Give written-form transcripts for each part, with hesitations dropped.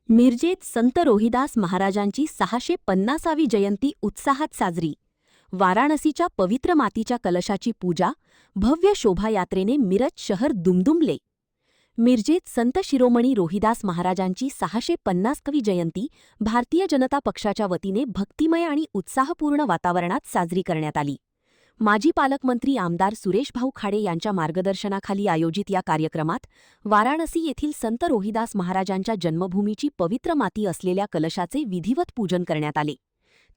मिरजेत संत रोहिदास महाराजांची 650वी जयंती उत्साहात साजरी. वाराणसीच्या पवित्र मातीच्या कलशाची पूजा, भव्य शोभायात्रेने मिरज शहर दुमदुमले. मिरजेत संत शिरोमणी रोहिदास महाराजांची 650वी जयंती भारतीय जनता पक्षाच्या वतीने भक्तिमय आणि उत्साहपूर्ण वातावरणात साजरी करण्यात आली. माजी पालकमंत्री आमदार सुरेशभाऊ खाडे यांच्या मार्गदर्शनाखाली आयोजित या कार्यक्रमात वाराणसी येथील संत रोहिदास महाराजांच्या जन्मभूमीची पवित्र माती असलेल्या कलशाचे विधिवत पूजन करण्यात आले.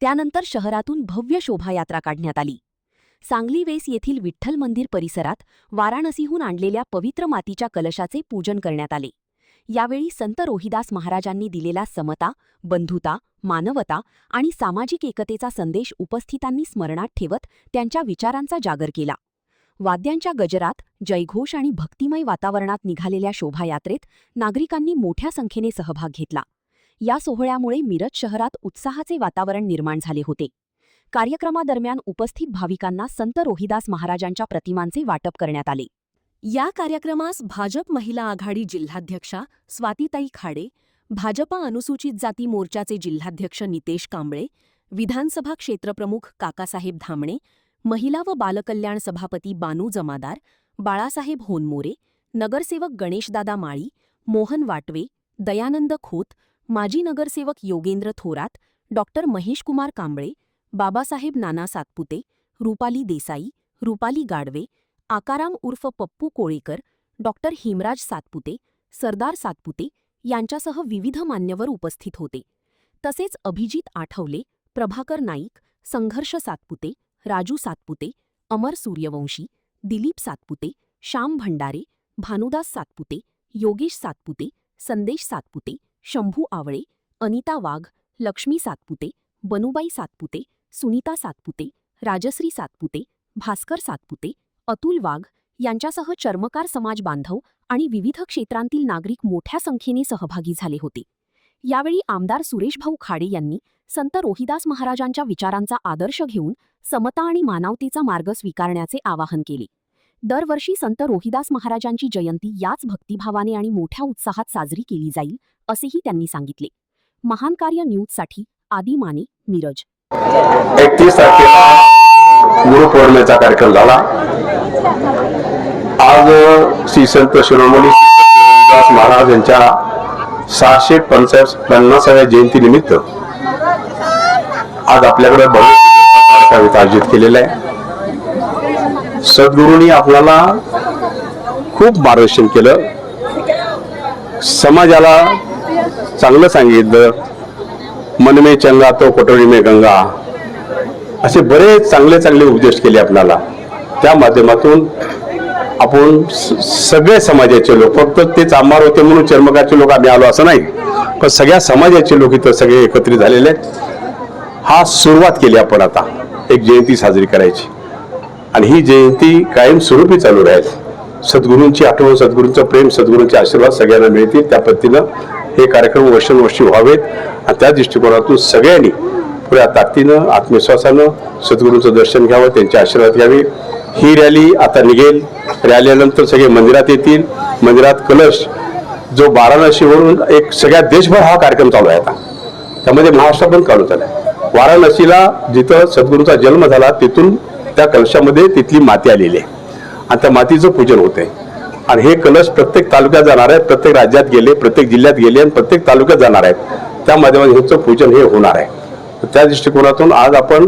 त्यानंतर शहरातून भव्य शोभायात्रा काढण्यात आली. सांगली वेस येथील विठ्ठल मंदिर परिसरात वाराणसीहून आणलेल्या पवित्र मातीच्या कलशाचे पूजन करण्यात आले. यावेळी संत रोहिदास महाराजांनी दिलेला समता, बंधुता, मानवता आणि सामाजिक एकतेचा संदेश उपस्थितांनी स्मरणात ठेवत त्यांच्या विचारांचा जागर केला. वाद्यांच्या गजरात, जयघोष आणि भक्तिमय वातावरणात निघालेल्या शोभायात्रेत नागरिकांनी मोठ्या संख्येने सहभाग घेतला. या सोहळ्यामुळे मिरज शहरात उत्साहाचे वातावरण निर्माण झाले होते. कार्यक्रमादरम्यान उपस्थित भाविकांना संत रोहिदास महाराजांच्या प्रतिमांचे वाटप करण्यात आले. या कार्यक्रमास भाजप महिला आघाडी जिल्हाध्यक्षा स्वातीताई खाडे, भाजपा अनुसूचित जाती मोर्चाचे जिल्हाध्यक्ष नितेश कांबळे, विधानसभा क्षेत्रप्रमुख काकासाहेब धामणे, महिला व बालकल्याण सभापती बानू जमादार, बाळासाहेब होनमोरे, नगरसेवक गणेशदादा माळी, मोहन वाटवे, दयानंद खोत, माजी नगरसेवक योगेंद्र थोरात, डॉक्टर महेशकुमार कांबळे, बाबासाहेब नाना सातपुते, रुपाली देसाई, रुपाली गाडवे, आकाराम उर्फ पप्पू कोळेकर, डॉक्टर हिमराज सातपुते, सरदार सातपुते यांच्यासह विविध मान्यवर उपस्थित होते. तसेच अभिजित आठवले, प्रभाकर नाईक, संघर्ष सातपुते, राजू सातपुते, अमर सूर्यवंशी, दिलीप सातपुते, श्याम भंडारे, भानुदास सातपुते, योगेश सातपुते, संदेश सातपुते, शंभू आवळे, अनिता वाघ, लक्ष्मी सातपुते, बनुबाई सातपुते, सुनीता सातपुते, राजश्री सातपुते, भास्कर सातपुते, अतुल वाघ यांच्यासह चर्मकार समाज बांधव आणि विविध क्षेत्रांतील नागरिक मोठ्या संख्येने सहभागी झाले होते. यावेळी आमदार सुरेशभाऊ खाडे यांनी संत रोहिदास महाराजांच्या विचारांचा आदर्श घेऊन समता आणि मानवतेचा मार्ग स्वीकारण्याचे आवाहन केले. दरवर्षी संत रोहिदास महाराजांची जयंती याच भक्तिभावाने आणि मोठ्या उत्साहात साजरी केली जाईल, असेही त्यांनी सांगितले. महान कार्य न्यूजसाठी आदी माने, मिरज. 31 तारखेला गुरुपौर्णिमेचा कार्यक्रम झाला. आज श्री संत शिरोमणी रोहिदास महाराज यांच्या 650व्या जयंतीनिमित्त आज आपल्याकडे भव्य आयोजित केलेला आहे. सद्गुरूंनी आपल्याला खूप मार्गदर्शन केलं, समाजाला चांगलं सांगितलं. मन में चंगा तो कटोरी में गंगा, असे बरेच चांगले चांगले उपदेश केले आपल्याला. त्या माध्यमातून आपण सगळे समाजाचे लोक, फक्त तेच आम्हार होते म्हणून चर्मकारचे लोक आम्ही आलो असं नाही, पण सगळ्या समाजाचे लोक इथं सगळे एकत्रित झालेले आहेत. हा सुरुवात केली आपण आता एक जयंती साजरी करायची, आणि ही जयंती कायमस्वरूपी चालू राहील. सद्गुरूंची आठवण, सद्गुरूंचं प्रेम, सद्गुरूंचे आशीर्वाद सगळ्यांना मिळतील. त्या पद्धतीनं हे कार्यक्रम वर्षानुवर्षी व्हावेत, आणि त्या दृष्टिकोनातून सगळ्यांनी पुऱ्या ताकदीनं, आत्मविश्वासानं सद्गुरूंचं दर्शन घ्यावं, त्यांचे आशीर्वाद घ्यावे. ही रॅली आता निघेल. रॅलीनंतर सगळे मंदिरात येतील. मंदिरात कलश जो वाराणसीवरून एक सगळ्या देशभर हा कार्यक्रम चालू आहे आता, त्यामध्ये महाराष्ट्र पण काढून झाला. वाराणसीला जिथं सद्गुरूंचा जन्म झाला तिथून त्या कलशामध्ये तिथली माती आलेली आहे, आणि त्या मातीचं पूजन होते. आणि हे कलश प्रत्येक तालुक्यात जाणार आहेत, प्रत्येक राज्यात गेले, प्रत्येक जिल्ह्यात गेले, आणि प्रत्येक तालुक्यात जाणार आहेत. त्या माध्यमातून ह्याचं पूजन हे होणार आहे. त्या दृष्टिकोनातून आज आपण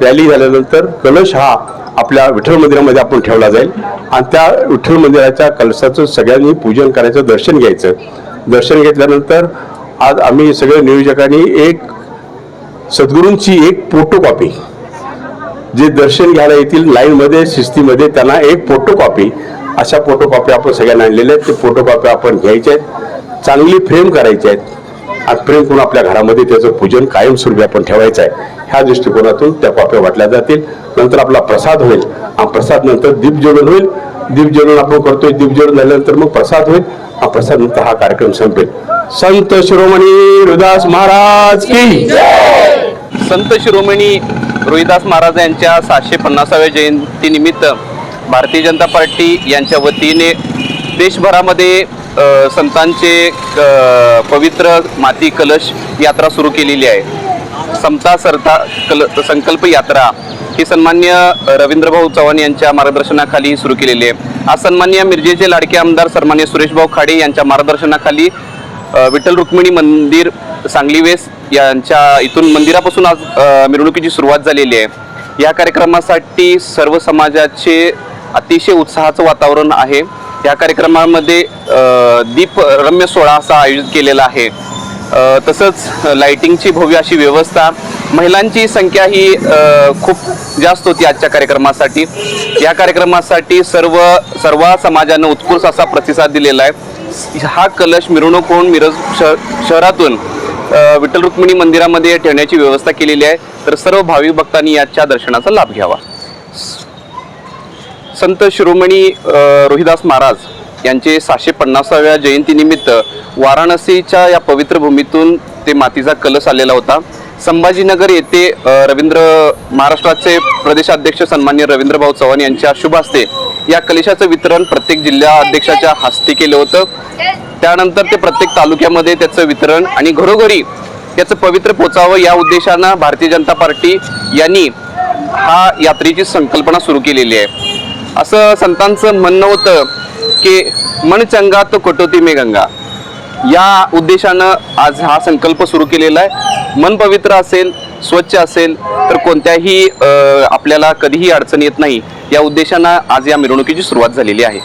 रॅली झाल्यानंतर कलश हा आपल्या विठ्ठल मंदिरामध्ये आपण ठेवला जाईल, आणि त्या विठ्ठल मंदिराच्या कलशाचं सगळ्यांनी पूजन करायचं, दर्शन घ्यायचं. दर्शन घेतल्यानंतर आज आम्ही सगळे नियोजकांनी एक सद्गुरूंची एक फोटोकॉपी, जे दर्शन घ्यायला येतील लाईनमध्ये शिस्तीमध्ये, त्यांना एक फोटोकॉपी, अशा फोटोकॉपी आपण सगळ्यांना आणलेल्या आहेत. ते फोटोकॉपी आपण घ्यायच्या आहेत, चांगली फ्रेम करायची आहेत, आणि फ्रेम करून आपल्या घरामध्ये त्याचं पूजन कायमस्वरूपी आपण ठेवायचं आहे. ह्या दृष्टिकोनातून त्या कॉप्या वाटल्या जातील. नंतर आपला प्रसाद होईल, आणि प्रसाद नंतर दीपज्वलन होईल. दीपज्वलन आपण करतोय, दीपज्वलन झाल्यानंतर मग प्रसाद होईल, आणि प्रसाद नंतर हा कार्यक्रम संपेल. संत शिरोमणी रोहिदास महाराज की जय. संत शिरोमणी रोहिदास महाराज यांच्या 650व्या जयंतीनिमित्त भारतीय जनता पार्टी यांच्या वतीने देशभरामध्ये संतांचे पवित्र माती कलश यात्रा सुरू केलेली आहे। समता सरता संकल्प यात्रा ही सन्मान्य रवींद्रभाऊ चव्हाण यांच्या मार्गदर्शनाखाली सुरू केलेली आहे। आज सन्मान्य मिरजेचे लाडके आमदार सन्मान्य सुरेशभाऊ खाडे यांच्या मार्गदर्शनाखाली विठ्ठल रुक्मिणी मंदिर सांगली वेस यांच्या इथून मंदिरापासून आज मिरवणुकीची सुरुवात झालेली आहे। या कार्यक्रमासाठी सर्व समाजाचे अतिशय उत्साहाचं वातावरण आहे। या कार्यक्रमामध्ये दीप रम्य सोहळा असा आयोजित केलेला आहे। तसंच लाइटिंगची भव्य अशी व्यवस्था, महिलांची संख्या ही खूप जास्त होती आजच्या कार्यक्रमासाठी। या कार्यक्रमासाठी सर्व समाजानं उत्स्फूर्त असा प्रतिसाद दिलेला आहे। हा कलश मिरवणूक होऊन मिरज शहरातून विठ्ठल रुक्मिणी मंदिरामध्ये ठेवण्याची व्यवस्था केलेली आहे, तर सर्व भाविक भक्तांनी याच्या दर्शनाचा लाभ घ्यावा। संत शिरोमणी रोहिदास महाराज यांचे 650व्या जयंतीनिमित्त वाराणसीच्या या पवित्र भूमीतून ते मातीचा कलश आलेला होता। संभाजीनगर येथे महाराष्ट्राचे प्रदेशाध्यक्ष सन्मान्य रवींद्रभाऊ चव्हाण यांच्या शुभ हस्ते या कलशाचं वितरण प्रत्येक जिल्हा अध्यक्षाच्या हस्ते केलं होतं। त्यानंतर ते प्रत्येक तालुक्यामध्ये त्याचं वितरण आणि घरोघरी त्याचं पवित्र पोचावं या उद्देशानं भारतीय जनता पार्टी यांनी हा यात्रेची संकल्पना सुरू केलेली आहे। असं संतांचं म्हणणं होतं की मन चंगा तो कटोती में गंगा, या उद्देशानं आज हा संकल्प सुरू केलेला आहे। मन पवित्र असेल, स्वच्छ असेल तर कोणत्याही आपल्याला कधीही अडचण येत नाही, या उद्देशानं आज या मिरवणुकीची सुरुवात झालेली आहे।